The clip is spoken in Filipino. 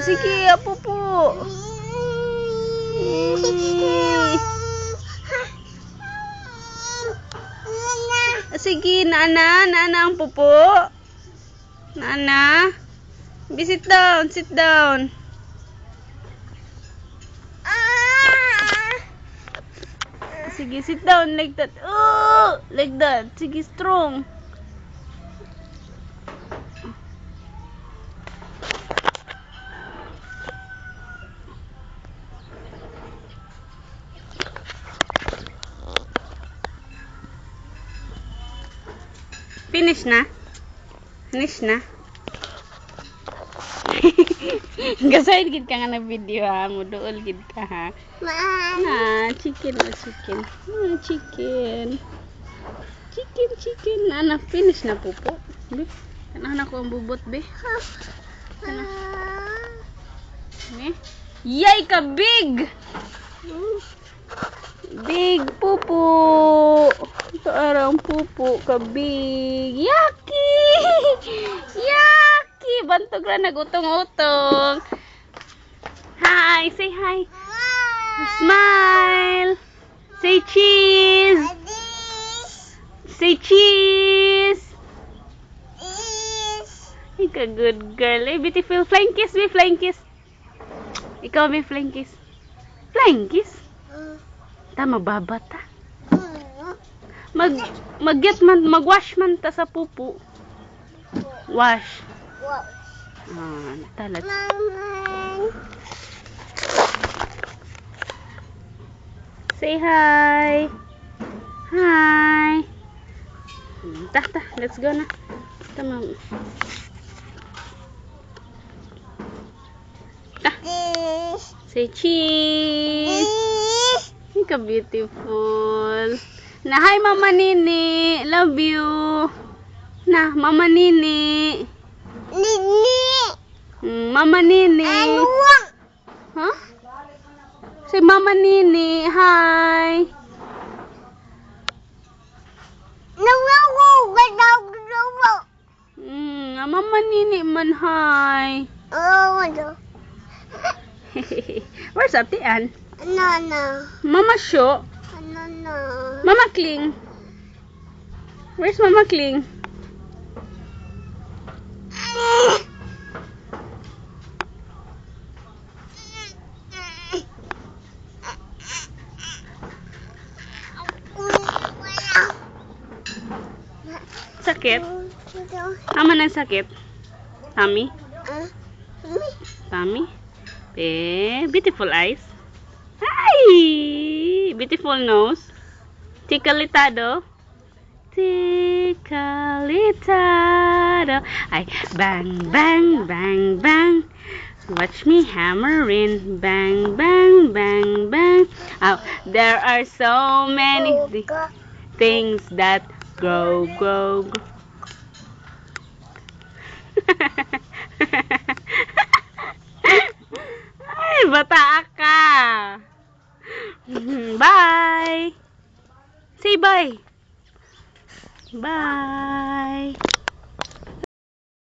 Sige, apo po. Sige, Nana ang pupo. Nana. Sit down, sit down. Sige, sit down like that. Oh, like that. Sige, strong. Finish na? Finish na? Gasayad gid ka nga na video ha. Muduol gid ka ha. Chicken o chicken. Chicken. Chicken. Ana, finish na po po. Be, kanahan ako ang bubot be. Kana. Be. Yay ka big! Big pupo. Ito arang pupo ka big. Yaki! Yaki! Bantog ra nagutong-utong. Hi! Say hi! Smile! Say cheese! Say cheese! Ikaw good girl. Eh, beautiful. Flying kiss, be flying kiss. Ikaw be flying kiss. Flying kiss? Tama babat ta. Magwash man ta sa pupo. Wash. Talat. Say hi. Hi. Ta, let's go na. Tama. Say cheese. Ika beautiful. Na hi Mama Nini. Love you. Na Mama Nini. Mama Nini. Huh? Say Mama Nini. Hi. Mama Nini man hi. Where's Atian? No. Mama Sho. No. Mama Kling. Where's Mama Kling? Sakit? Aman ang sakit? Tummy? Tummy? Beautiful eyes. Hi! Beautiful nose. Ticalitado. Ticalitado. Ay, bang, bang, bang, bang. Watch me hammering. Bang, bang, bang, bang. Oh, there are so many things that grow. Ay, bata ka. Bye. Say bye. Bye.